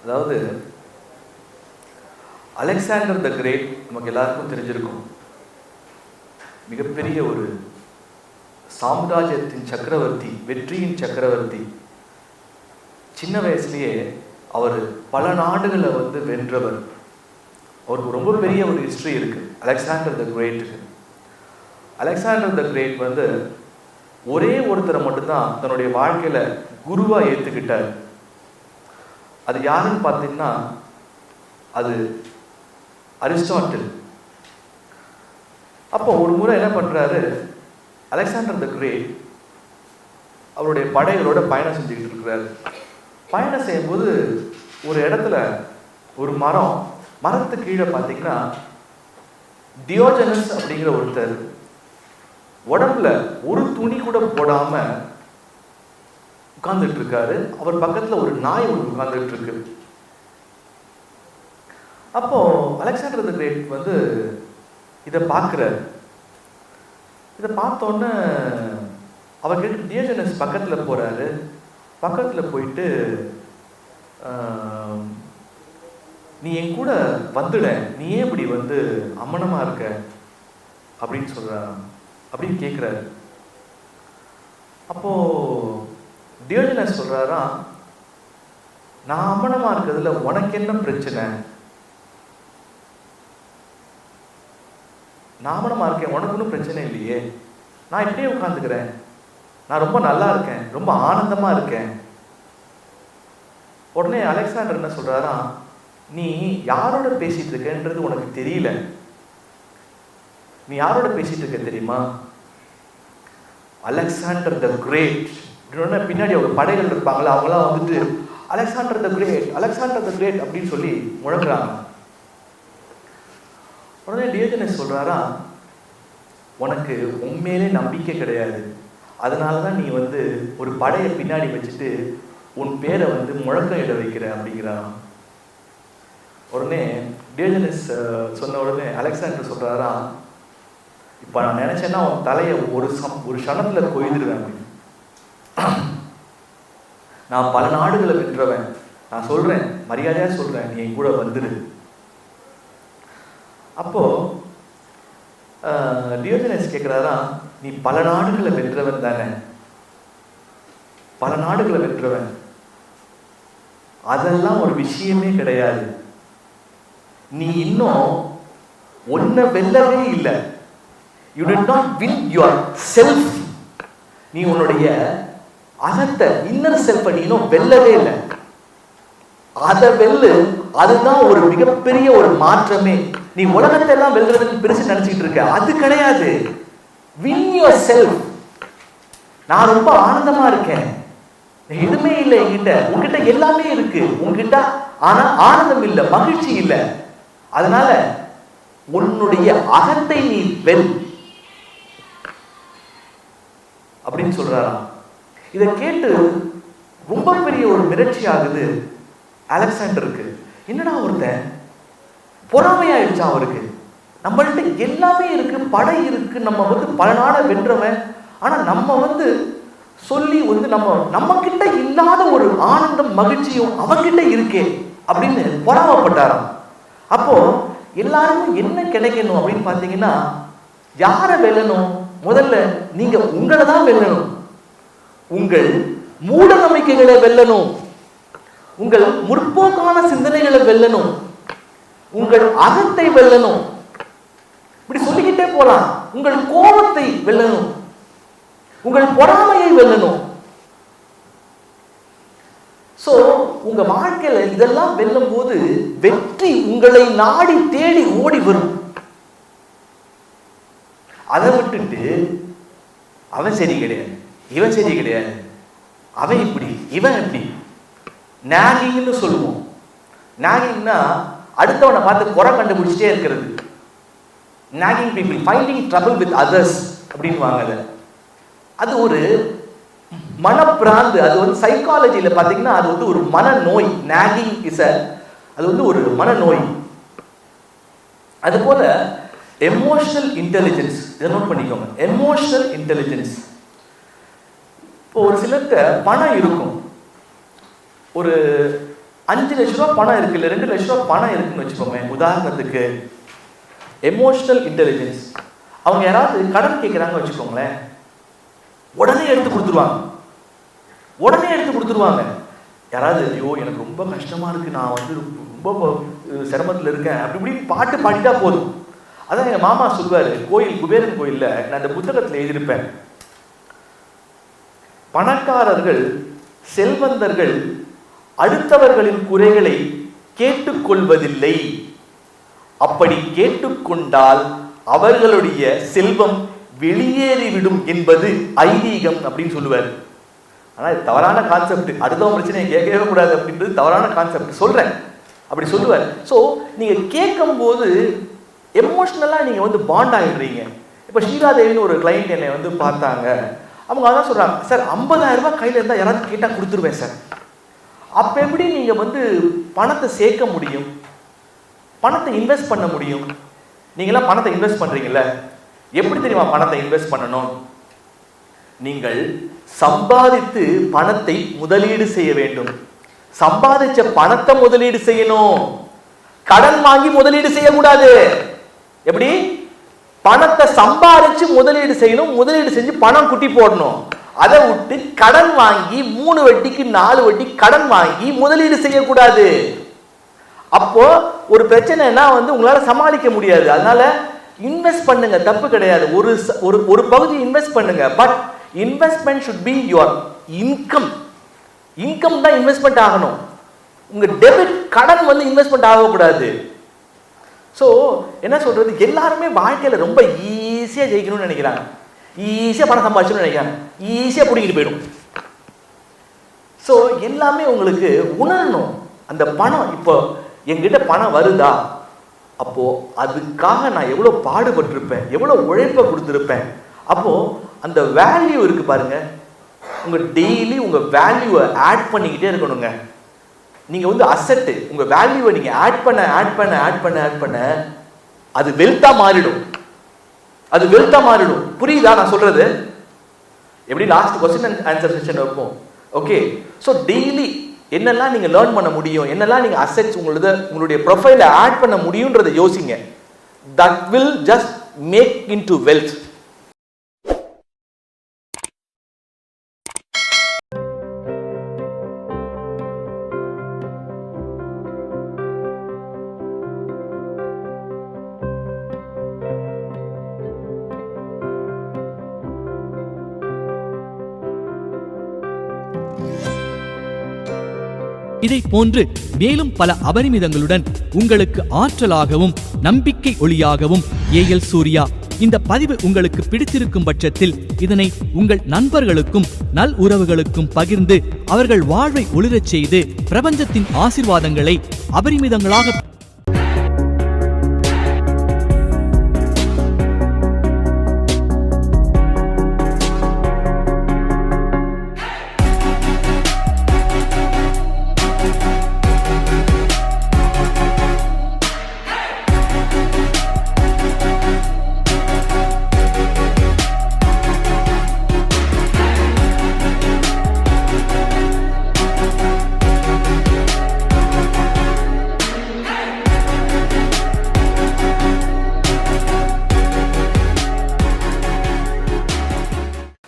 அதாவது Alexander the great நமக்கு எல்லாருக்கும் தெரிஞ்சிருக்கும். மிகப்பெரிய ஒரு சாம்ராஜ்யத்தின் சக்கரவர்த்தி, வெற்றியின் சக்கரவர்த்தி. சின்ன வயசுலேயே அவர் பல நாடுகளை வென்றவர். அவருக்கு ரொம்ப பெரிய ஒரு ஹிஸ்ட்ரி இருக்கு அலெக்சாண்டர் த கிரேட்டுக்கு. அலெக்சாண்டர் த கிரேட் ஒரே ஒருத்தரை மட்டும்தான் தன்னுடைய வாழ்க்கையில குருவா ஏத்துக்கிட்டார். அது யாருன்னு பார்த்தீங்கன்னா அது அரிஸ்டாட்டில். அப்போ ஒரு முறை என்ன பண்றாரு, அலெக்சாண்டர் த கிரேட் அவருடைய படைகளோட பயணம் செஞ்சுக்கிட்டு இருக்கிறாரு. பயணம் செய்யும்போது ஒரு இடத்துல ஒரு மரத்துக்கு கீழே பார்த்தீங்கன்னா டியோஜனஸ் அப்படிங்கிற ஒருத்தர் உடம்புல ஒரு துணி கூட போடாம உட்கார்ந்துட்டு இருக்காரு. அவர் பக்கத்துல ஒரு நாய் ஒன்று உட்கார்ந்துட்டு இருக்கு. அப்போ அலெக்சாண்டர் த கிரேட் இதை பார்க்கிறார். இதை பார்த்தோன்னே அவர்கிட்ட டியோஜனஸ் பக்கத்துல போறாரு. பக்கத்துல போயிட்டு நீ என் கூட வந்துட, நீ ஏன் இப்படி அம்மனமா இருக்க அப்படின்னு அப்படின்னு கேட்கிறாரு. அப்போ டியோஜனஸ் சொல்றாரா, நான் அம்மனமா இருக்கிறதுல உனக்கு என்ன பிரச்சனை? நான் அம்மனமா இருக்கேன், உனக்கு ஒன்றும் பிரச்சனை இல்லையே, நான் இப்படியே உட்காந்துக்கிறேன், நான் ரொம்ப நல்லா இருக்கேன், ரொம்ப ஆனந்தமா இருக்கேன். உடனே அலெக்சாண்டர் என்ன சொல்றாரா, நீ யாரோட பேசிட்டு இருக்கன்றது உனக்கு தெரியல. நீ யாரோட பேசிட்டு இருக்க தெரியுமா? Alexander the great. பின்னாடி அவங்க படைகள் இருப்பாங்களா, அவங்களாம் Alexander the great, Alexander the great அப்படின்னு சொல்லி முழங்குறாங்க. உடனே டியோஜனஸ் சொல்றாரா, உனக்கு உண்மையிலே நம்பிக்கை கிடையாது, அதனாலதான் நீ ஒரு படையை பின்னாடி வச்சுட்டு உன் பேரை முழக்கம் இட வைக்கிற அப்படிங்கிறாராம். உடனே டியோஜனஸ் சொன்ன உடனே அலெக்சாண்டர் சொல்றாரா, இப்ப நான் நினைச்சேன்னா உன் தலையை ஒரு க்ஷணத்துல கொய்திருவேன். நான் பல நாடுகளை வென்றவன், நான் சொல்றேன், மரியாதையா சொல்றேன், நீ என் கூட வந்துரு. அப்போ டியோஜனஸ் கேட்கிறாரா, நீ பல நாடுகளை வென்றவன் தானே? பல நாடுகளை வென்றவன், அதெல்லாம் ஒரு விஷயமே கிடையாது. நீ இன்னும் ஒன்ன வெல்லவே இல்லை. You did not win yourself. நீ உன்னுடைய அகத்தை, இன்னர் செல்ஃப நீ இன்னும் வெல்லவே இல்லை. அதை வெல்லு, அதுதான் ஒரு மிகப்பெரிய ஒரு மாற்றமே. நீ உலகத்தை எல்லாம் வெல்றதுக்கு பெருசு நினைச்சிட்டு இருக்க, அது கிடையாது. Win yourself. நான் ரொம்ப ஆனந்தமா இருக்கேன், எதுவுமே இல்லை என்கிட்ட, உங்ககிட்ட எல்லாமே இருக்கு உங்ககிட்ட, ஆனா ஆனந்தம் இல்லை, மகிழ்ச்சி இல்லை. அதனால உன்னுடைய அகத்தை நீ வெல் அப்படின்னு சொல்றாராம். இதை கேட்டு ரொம்ப பெரிய ஒரு மிரட்சி ஆகுது அலெக்சாண்டருக்கு. என்னடா ஒருத்தன் பொறாமையாயிடுச்சா அவருக்கு, நம்மள்ட்ட எல்லாமே இருக்கு, படை இருக்கு, நம்ம பல நாடை வென்றவன், ஆனா நம்ம சொல்லி நம்ம கிட்ட இல்லாத ஒரு ஆனந்தம் மகிழ்ச்சியும் அவங்கிட்ட இருக்கே அப்படின்னு பொறாமப்பட்டாராம். அப்போ எல்லாருக்கும் என்ன கிடைக்கணும் அப்படின்னு பார்த்தீங்கன்னா, யாரை வெல்லணும்? முதல்ல நீங்க உங்களை தான் வெல்லணும். உங்கள் மூட நம்பிக்கைகளை வெல்லணும், உங்கள் முற்போக்கான சிந்தனைகளை வெல்லணும், உங்கள் அகத்தை வெல்லணும். இப்படி சொல்லிக்கிட்டே போலாம். உங்கள் கோபத்தை வெல்லணும், உங்கள் பொறாமையை வெல்லணும். சோ உங்க வாழ்க்கையில இதெல்லாம் வெல்லும் போது வெற்றி உங்களை நாடி தேடி ஓடி வரும். அதை விட்டுட்டு அவன் சரி கிடையாது, இவன் சரி கிடையாது, அவன் இப்படி இவன் இப்படி, நாகிங்னு சொல்லுவோம். நாகிங்னா அடுத்தவனை பார்த்து குறை கண்டுபிடிச்சிட்டே இருக்கிறது. Nagging people finding trouble with others அப்படின்னு. அது ஒரு மனப்பிராந்து. அது சைக்காலஜியில பாத்தீங்கன்னா அது ஒரு மனநோய். நாகிங் இஸ் அது ஒரு மனநோய். அது போல எமோஷனல் இன்டெலிஜென்ஸ், இதை நோட் பண்ணிக்கோங்க. Emotional intelligence. இப்போ ஒரு சிலர்கிட்ட பணம் இருக்கும், ஒரு 5 லட்ச ரூபா பணம் இருக்கு, இல்லை 2 லட்ச ரூபா பணம் இருக்குன்னு வச்சுக்கோமே. உதாரணத்துக்கு எமோஷனல் இன்டெலிஜென்ஸ். அவங்க யாராவது கடன் கேட்குறாங்க வச்சுக்கோங்களேன், உடனே எடுத்து கொடுத்துருவாங்க. யாராவது ஐயோ எனக்கு ரொம்ப கஷ்டமா இருக்கு, நான் வந்து ரொம்ப சிரமத்தில் இருக்கேன் அப்படி இப்படின்னு பாட்டு பாடிட்டா போதும். அதான் எங்கள் மாமா சொல்லுவார், குபேரன் கோயிலில் நான் அந்த புத்தகத்தில் எழுதியிருப்பேன், பணக்காரர்கள் செல்வந்தர்கள் அடுத்தவர்களின் குறைகளை கேட்டுக்கொள்வதில்லை, அப்படி கேட்டுக்கொண்டால் அவர்களுடைய செல்வம் வெளியேறிவிடும் என்பது ஐதீகம் அப்படின்னு சொல்லுவார். ஆனால் இது தவறான கான்செப்ட். அடுத்தவங்க பிரச்சனையை கேட்கவே கூடாது அப்படின்றது தவறான கான்செப்ட் சொல்கிறேன், அப்படி சொல்லுவார். ஸோ நீங்கள் கேட்கும்போது எமோஷ்னலாக நீங்கள் வந்து பாண்ட் ஆகிடுறீங்க. இப்போ ஸ்ரீராதேவின்னு ஒரு கிளைண்ட் என்னை வந்து பார்த்தாங்க. அவங்க அதான் சொல்கிறாங்க, சார் 50,000 ரூபாய் கையில் இருந்தால் யாராவது கேட்டால் கொடுத்துருவேன் சார். அப்போ எப்படி நீங்கள் வந்து பணத்தை சேர்க்க முடியும், பணத்தை இன்வெஸ்ட் பண்ண முடியும்? நீங்களாம் பணத்தை இன்வெஸ்ட் பண்ணுறீங்கல்ல, எப்படி தெரியுமா பணத்தை இன்வெஸ்ட் பண்ணணும்? நீங்கள் சம்பாதித்து பணத்தை முதலீடு செய்ய வேண்டும். சம்பாதிச்ச பணத்தை முதலீடு செய்யணும், கடன் வாங்கி முதலீடு செய்யக்கூடாது. எப்படி? பணத்தை சம்பாதிச்சு முதலீடு செய்யணும், முதலீடு செஞ்சு பணம் குட்டி போடணும். அதை விட்டு கடன் வாங்கி 3 வட்டிக்கு 4 வட்டி கடன் வாங்கி முதலீடு செய்யக்கூடாது. அப்போ ஒரு பிரச்சனைனா வந்து உங்களால சமாளிக்க முடியாது. அதனால இன்வெஸ்ட் பண்ணுங்க, தப்பு கிடையாது. ஒரு பகுதி இன்வெஸ்ட் பண்ணுங்க. But investment should be your income. Income தான் இன்வெஸ்ட்மெண்ட் ஆகணும். உங்க டெபிட் கடன் வந்து இன்வெஸ்ட்மெண்ட் ஆகக்கூடாது. ஸோ என்ன சொல்றது, எல்லாருமே வாழ்க்கையில ரொம்ப ஈஸியா ஜெயிக்கணும்னு நினைக்கிறாங்க, ஈஸியா பணம் சம்பாதிச்சணும்னு நினைக்கிறாங்க, ஈஸியா பிடிக்கிட்டு போயிடும். ஸோ எல்லாமே உங்களுக்கு உணரணும். அந்த பணம் இப்போ என்கிட்ட பணம் வருதா, அப்போ அதுக்காக நான் எவ்வளோ பாடுபட்டிருப்பேன், எவ்வளோ உழைப்பை கொடுத்துருப்பேன். அப்போ அந்த வேல்யூ இருக்கு பாருங்க, உங்க டெய்லி உங்க வேல்யூவை ஆட் பண்ணிக்கிட்டே இருக்கணுங்க. நீங்க வந்து அசெட், உங்க வேல்யூவை நீங்க ஆட் பண்ண அது வெல்த்தா மாறிடும். அது வெல்த்தா மாறிடும். புரியுதா நான் சொல்றது? எப்படி last question and answer session வைப்போம். ஓகே, ஸோ டெய்லி என்னெல்லாம் நீங்க லேர்ன் பண்ண முடியும், என்னெல்லாம் நீங்க அசெட்ஸ் உங்களுடைய ப்ரொஃபைல ஆட் பண்ண முடியும்ன்றதை யோசிங்க. That will just make into wealth. இதை போன்று மேலும் பல அபரிமிதங்களுடன் உங்களுக்கு ஆற்றலாகவும் நம்பிக்கை ஒளியாகவும் ஏஎல் சூர்யா. இந்த பதிவு உங்களுக்கு பிடித்திருக்கும் பட்சத்தில் இதனை உங்கள் நண்பர்களுக்கும் நல் உறவுகளுக்கும் பகிர்ந்து அவர்கள் வாழ்வை ஒளிரச் செய்து பிரபஞ்சத்தின் ஆசீர்வாதங்களை அபரிமிதங்களாக